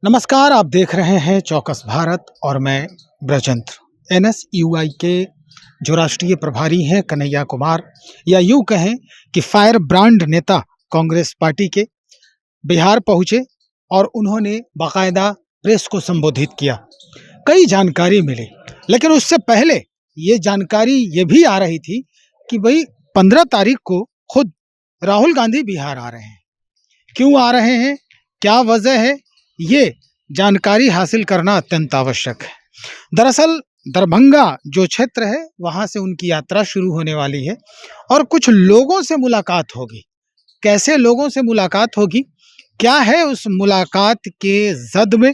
नमस्कार, आप देख रहे हैं चौकस भारत और मैं ब्रजंत्र। एनएसयूआई के जो राष्ट्रीय प्रभारी हैं कन्हैया कुमार, या यूं कहें कि फायर ब्रांड नेता कांग्रेस पार्टी के बिहार पहुंचे और उन्होंने बाकायदा प्रेस को संबोधित किया। कई जानकारी मिली, लेकिन उससे पहले ये जानकारी ये भी आ रही थी कि भाई 15 तारीख को खुद राहुल गांधी बिहार आ रहे हैं। क्यों आ रहे हैं, क्या वजह है, ये जानकारी हासिल करना अत्यंत आवश्यक है। दरअसल दरभंगा जो क्षेत्र है वहां से उनकी यात्रा शुरू होने वाली है और कुछ लोगों से मुलाकात होगी। कैसे लोगों से मुलाकात होगी, क्या है उस मुलाकात के जद में,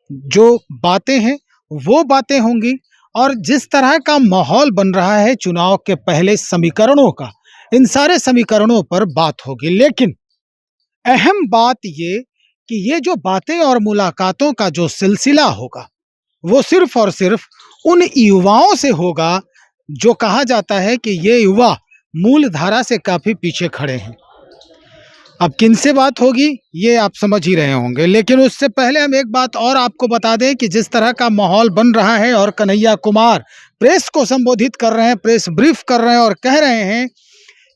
जो बातें हैं वो बातें होंगी, और जिस तरह का माहौल बन रहा है चुनाव के पहले समीकरणों का, इन सारे समीकरणों पर बात होगी। लेकिन अहम बात ये कि ये जो बातें और मुलाकातों का जो सिलसिला होगा वो सिर्फ और सिर्फ उन युवाओं से होगा जो कहा जाता है कि ये युवा मूल धारा से काफी पीछे खड़े हैं। अब किनसे बात होगी ये आप समझ ही रहे होंगे, लेकिन उससे पहले हम एक बात और आपको बता दें कि जिस तरह का माहौल बन रहा है और कन्हैया कुमार प्रेस को संबोधित कर रहे हैं, प्रेस ब्रीफ कर रहे हैं और कह रहे हैं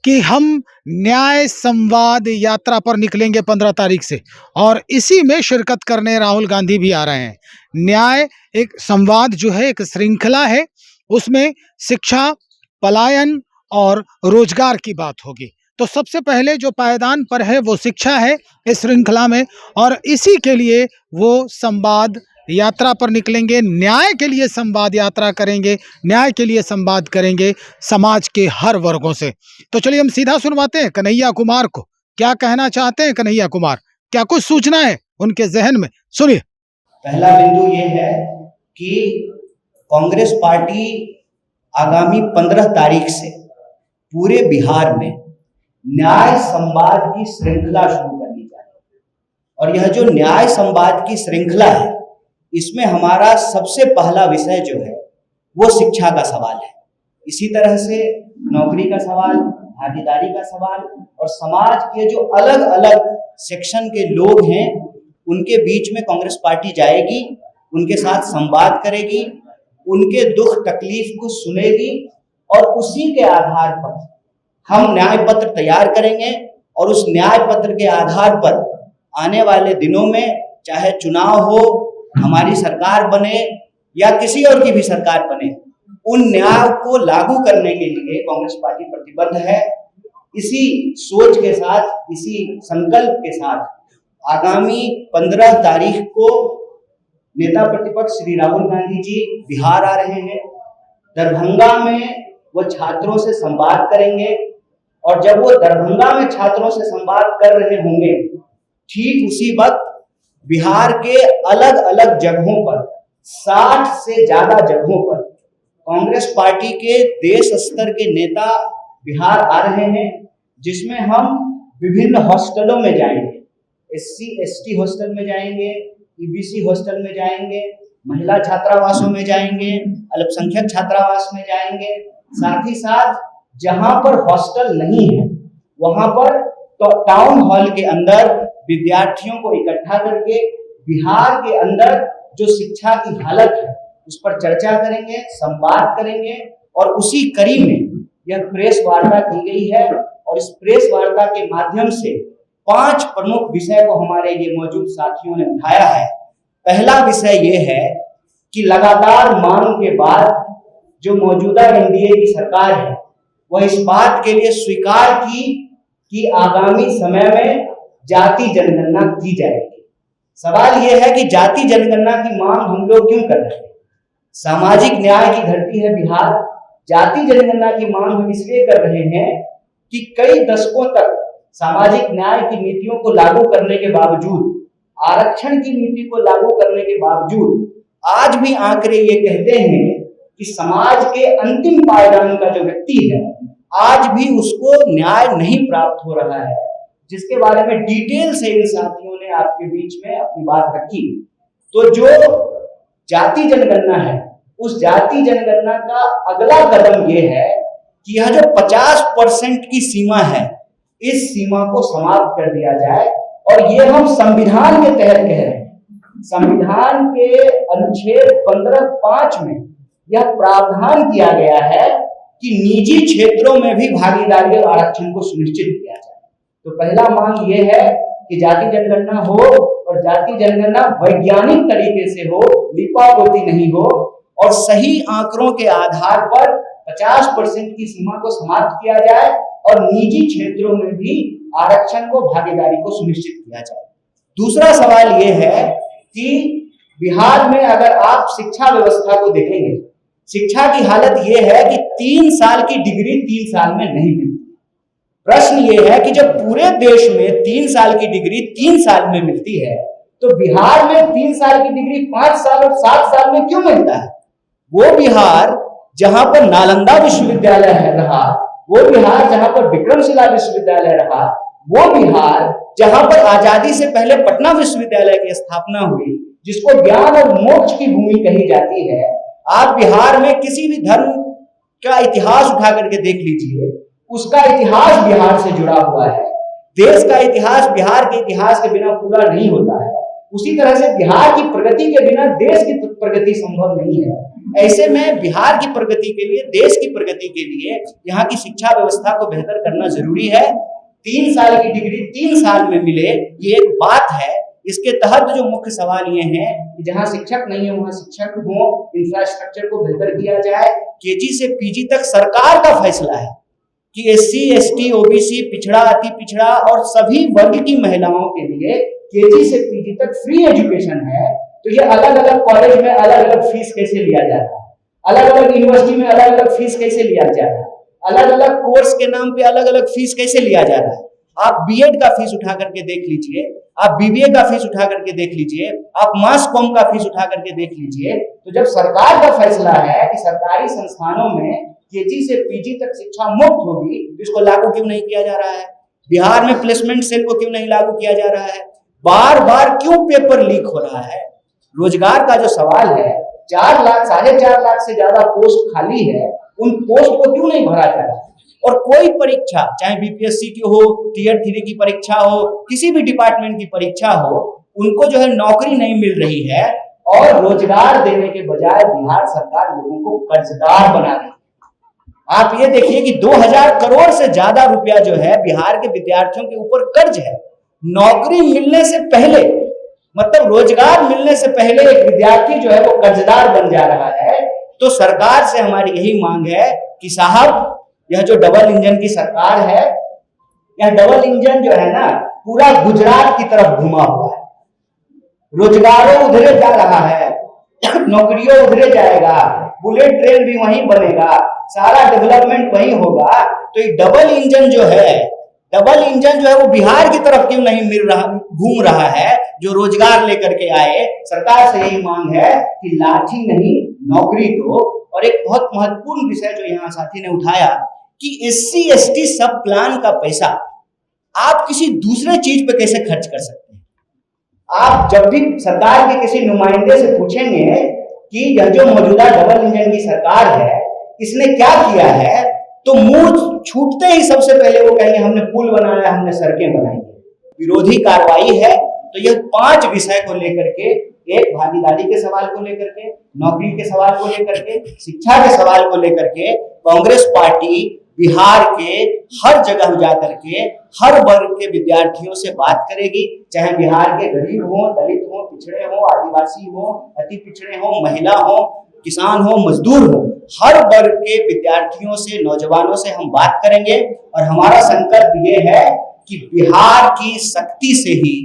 कि हम न्याय संवाद यात्रा पर निकलेंगे 15 तारीख से, और इसी में शिरकत करने राहुल गांधी भी आ रहे हैं। न्याय एक संवाद जो है, एक श्रृंखला है, उसमें शिक्षा, पलायन और रोजगार की बात होगी। तो सबसे पहले जो पायदान पर है वो शिक्षा है इस श्रृंखला में, और इसी के लिए वो संवाद यात्रा पर निकलेंगे। न्याय के लिए संवाद यात्रा करेंगे, न्याय के लिए संवाद करेंगे समाज के हर वर्गों से। तो चलिए हम सीधा सुनवाते हैं कन्हैया कुमार को, क्या कहना चाहते हैं कन्हैया कुमार, क्या कुछ सूचना है उनके जहन में, सुनिए। पहला बिंदु ये है कि कांग्रेस पार्टी आगामी 15 तारीख से पूरे बिहार में न्याय संवाद की श्रृंखला शुरू करनी चाहिए। और यह जो न्याय संवाद की श्रृंखला है, इसमें हमारा सबसे पहला विषय जो है वो शिक्षा का सवाल है। इसी तरह से नौकरी का सवाल, भागीदारी का सवाल, और समाज के जो अलग अलग सेक्शन के लोग हैं उनके बीच में कांग्रेस पार्टी जाएगी, उनके साथ संवाद करेगी, उनके दुख तकलीफ को सुनेगी, और उसी के आधार पर हम न्याय पत्र तैयार करेंगे। और उस न्याय पत्र के आधार पर आने वाले दिनों में, चाहे चुनाव हो, हमारी सरकार बने या किसी और की भी सरकार बने, उन न्याय को लागू करने के लिए कांग्रेस पार्टी प्रतिबद्ध है। इसी सोच के साथ, इसी संकल्प के साथ आगामी 15 तारीख को नेता प्रतिपक्ष श्री राहुल गांधी जी बिहार आ रहे हैं। दरभंगा में वो छात्रों से संवाद करेंगे, और जब वो दरभंगा में छात्रों से संवाद कर रहे होंगे, ठीक उसी वक्त बिहार के अलग अलग जगहों पर, 60 से ज्यादा जगहों पर कांग्रेस पार्टी के देश स्तर के नेता बिहार आ रहे हैं, जिसमें हम विभिन्न हॉस्टलों में जाएंगे। SC ST हॉस्टल में जाएंगे, EBC हॉस्टल में जाएंगे, महिला छात्रावासों में जाएंगे, अल्पसंख्यक छात्रावास में जाएंगे। साथ ही साथ जहां पर हॉस्टल नहीं है वहां पर तो टाउन हॉल के अंदर विद्यार्थियों को इकट्ठा करके बिहार के अंदर जो शिक्षा की हालत है उस पर चर्चा करेंगे, संवाद करेंगे। और उसी कड़ी में यह प्रेस वार्ता की गई है, और इस प्रेस वार्ता के माध्यम से 5 प्रमुख विषय को हमारे लिए मौजूद साथियों ने उठाया है। पहला विषय यह है कि लगातार मांग के बाद जो मौजूदा NDA की सरकार है वह इस बात के लिए स्वीकार की कि आगामी समय में जाति जनगणना की जाएगी। सवाल यह है कि जाति जनगणना की मांग हम लोग क्यों कर रहे हैं? सामाजिक न्याय की धरती है बिहार। जाति जनगणना की मांग हम इसलिए कर रहे हैं कि कई दशकों तक सामाजिक न्याय की नीतियों को लागू करने के बावजूद, आरक्षण की नीति को लागू करने के बावजूद, आज भी आंकड़े ये कहते हैं कि समाज के अंतिम पायदान का जो व्यक्ति है आज भी उसको न्याय नहीं प्राप्त हो रहा है, जिसके बारे में डिटेल से इन साथियों ने आपके बीच में अपनी बात रखी। तो जो जाति जनगणना है, उस जाति जनगणना का अगला कदम यह है कि यह जो 50% की सीमा है, इस सीमा को समाप्त कर दिया जाए। और ये हम संविधान के तहत कह रहे हैं संविधान के अनुच्छेद 15(5) में यह प्रावधान किया गया है कि निजी क्षेत्रों में भी भागीदारी और आरक्षण को सुनिश्चित किया जाए। तो पहला मांग यह है कि जाति जनगणना हो और जाति जनगणना वैज्ञानिक तरीके से हो, लिपापोती नहीं हो, और सही आंकड़ों के आधार पर 50% की सीमा को समाप्त किया जाए और निजी क्षेत्रों में भी आरक्षण को, भागीदारी को सुनिश्चित किया जाए। दूसरा सवाल यह है कि बिहार में अगर आप शिक्षा व्यवस्था को देखेंगे, शिक्षा की हालत यह है कि 3 साल की डिग्री 3 साल में नहीं मिलती। प्रश्न यह है कि जब पूरे देश में 3 साल की डिग्री 3 साल में मिलती है, तो बिहार में 3 साल की डिग्री 5 साल और 7 साल में क्यों मिलता है? वो बिहार जहां पर नालंदा विश्वविद्यालय रहा, वो बिहार जहां पर विक्रमशिला विश्वविद्यालय रहा, वो बिहार जहां पर आजादी से पहले पटना विश्वविद्यालय की स्थापना हुई, जिसको ज्ञान और मोक्ष की भूमि कही जाती है, आप बिहार में किसी भी धर्म का इतिहास उठा करके देख लीजिए, उसका इतिहास बिहार से जुड़ा हुआ है। देश का इतिहास बिहार के इतिहास के बिना पूरा नहीं होता है। उसी तरह से बिहार की प्रगति के बिना देश की प्रगति संभव नहीं है। ऐसे में बिहार की प्रगति के लिए, देश की प्रगति के लिए यहाँ की शिक्षा व्यवस्था को बेहतर करना जरूरी है। 3 साल की डिग्री 3 साल में मिले, ये एक बात है। इसके तहत जो मुख्य सवाल ये है कि जहां शिक्षक नहीं है वहां शिक्षक हो, इंफ्रास्ट्रक्चर को बेहतर किया जाए। केजी से पीजी तक सरकार का फैसला है कि एससी, एसटी, ओबीसी, पिछड़ा, अति पिछड़ा और सभी वर्ग की महिलाओं के लिए केजी से पीजी तक फ्री एजुकेशन है। तो ये अलग अलग कॉलेज में अलग अलग फीस कैसे लिया जा रहा है, अलग अलग यूनिवर्सिटी में अलग अलग फीस कैसे लिया जा रहा है, अलग अलग कोर्स के नाम पे अलग अलग फीस कैसे लिया जा रहा है। आप बीएड का फीस उठा करके देख लीजिए, आप बीबीए का फीस उठा करके देख लीजिए, आप मास कॉम का फीस उठा करके देख लीजिए। तो जब सरकार का फैसला है कि सरकारी संस्थानों में केजी से पीजी तक शिक्षा मुफ्त होगी, तो इसको लागू क्यों नहीं किया जा रहा है? बिहार में प्लेसमेंट सेल को क्यों नहीं लागू किया जा रहा है? बार बार क्यों पेपर लीक हो रहा है? रोजगार का जो सवाल है, 4 लाख 4.5 लाख से ज्यादा पोस्ट खाली है, उन पोस्ट को क्यों नहीं भरा जा रहा है? और कोई परीक्षा, चाहे बीपीएससी की हो, टियर 3 की परीक्षा हो, किसी भी डिपार्टमेंट की परीक्षा हो, उनको जो है नौकरी नहीं मिल रही है और रोजगार देने के बजाय बिहार सरकार लोगों को कर्जदार बना रही है। आप ये देखिए कि 2000 करोड़ से ज्यादा रुपया जो है बिहार के विद्यार्थियों के ऊपर कर्ज है। नौकरी मिलने से पहले, मतलब रोजगार मिलने से पहले एक विद्यार्थी जो है वो कर्जदार बन जा रहा है। तो सरकार से हमारी यही मांग है कि साहब, यह जो डबल इंजन की सरकार है, यह डबल इंजन जो है ना पूरा गुजरात की तरफ घुमा हुआ है। रोजगारों उधरे जा रहा है, नौकरियों उधरे जाएगा, बुलेट ट्रेन भी वहीं बनेगा, सारा डेवलपमेंट वहीं होगा। तो ये डबल इंजन जो है वो बिहार की तरफ क्यों नहीं घूम रहा है, जो रोजगार लेकर के आए। सरकार से यही मांग है कि लाठी नहीं नौकरी दो। और एक बहुत महत्वपूर्ण विषय जो यहाँ साथी ने उठाया कि एससी एसटी सब प्लान का पैसा आप किसी दूसरे चीज पे कैसे खर्च कर सकते हैं? आप जब भी सरकार के किसी नुमाइंदे से पूछेंगे कि यह जो मौजूदा डबल इंजन की सरकार है, इसने क्या किया है, तो मुंह छूटते ही सबसे पहले वो कहेंगे हमने पुल बनाया, हमने सड़कें बनाई। विरोधी कार्रवाई है। तो यह 5 विषय को लेकर के, एक भागीदारी के सवाल को लेकर के, नौकरी के सवाल को लेकर के, शिक्षा के सवाल को लेकर के कांग्रेस पार्टी बिहार के हर जगह जाकर के हर वर्ग के विद्यार्थियों से बात करेगी, चाहे बिहार के गरीब हो, दलित हो, पिछड़े हो, आदिवासी हो, अति पिछड़े हो, महिला हो, किसान हो, मजदूर हो, हर वर्ग के विद्यार्थियों से, नौजवानों से हम बात करेंगे। और हमारा संकल्प ये है कि बिहार की शक्ति से ही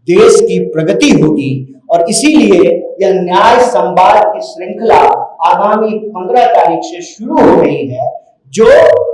देश की प्रगति होगी। और इसीलिए यह न्याय संवाद की श्रृंखला आगामी 15 तारीख से शुरू हो रही है, जो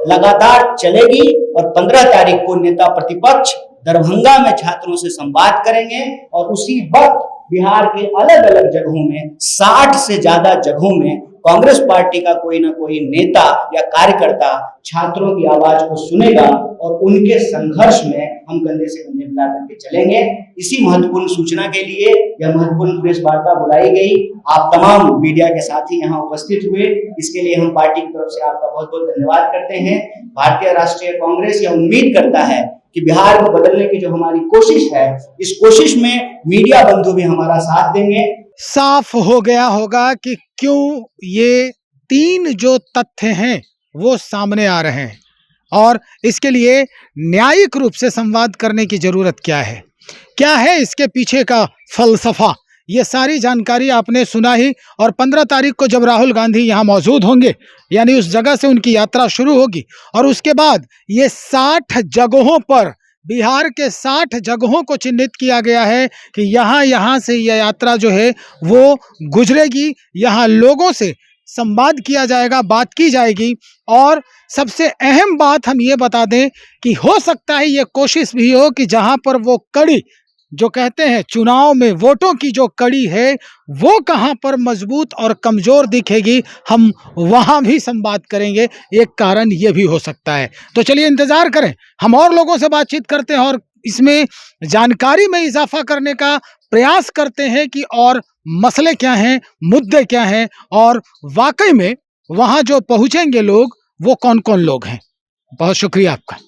लगातार चलेगी। और 15 तारीख को नेता प्रतिपक्ष दरभंगा में छात्रों से संवाद करेंगे और उसी वक्त बिहार के अलग अलग जगहों में, 60 से ज्यादा जगहों में कांग्रेस पार्टी का कोई ना कोई नेता या कार्यकर्ता छात्रों की आवाज को सुनेगा और उनके संघर्ष में हम कंधे से कंधे मिला करके चलेंगे। इसी महत्वपूर्ण सूचना के लिए यह महत्वपूर्ण प्रेस वार्ता बुलाई गई। आप तमाम मीडिया के साथी यहाँ उपस्थित हुए, इसके लिए हम पार्टी की तरफ से आपका बहुत बहुत धन्यवाद करते हैं। भारतीय राष्ट्रीय कांग्रेस यह उम्मीद करता है कि बिहार को बदलने की जो हमारी कोशिश है, इस कोशिश में मीडिया बंधु भी हमारा साथ देंगे। साफ हो गया होगा कि क्यों ये 3 जो तथ्य हैं वो सामने आ रहे हैं और इसके लिए न्यायिक रूप से संवाद करने की जरूरत क्या है इसके पीछे का फलसफा, ये सारी जानकारी आपने सुना ही। और 15 तारीख को जब राहुल गांधी यहाँ मौजूद होंगे, यानी उस जगह से उनकी यात्रा शुरू होगी और उसके बाद ये 60 जगहों पर, बिहार के 60 जगहों को चिन्हित किया गया है कि यहाँ से यह यात्रा जो है वो गुजरेगी। यहाँ लोगों से संवाद किया जाएगा, बात की जाएगी। और सबसे अहम बात हम ये बता दें कि हो सकता है ये कोशिश भी हो कि जहाँ पर वो कड़ी जो कहते हैं चुनाव में वोटों की जो कड़ी है वो कहाँ पर मजबूत और कमजोर दिखेगी, हम वहाँ भी संवाद करेंगे। एक कारण ये भी हो सकता है। तो चलिए इंतजार करें, हम और लोगों से बातचीत करते हैं और इसमें जानकारी में इजाफा करने का प्रयास करते हैं कि और मसले क्या हैं, मुद्दे क्या हैं और वाकई में वहाँ जो पहुँचेंगे लोग वो कौन कौन लोग हैं। बहुत शुक्रिया आपका।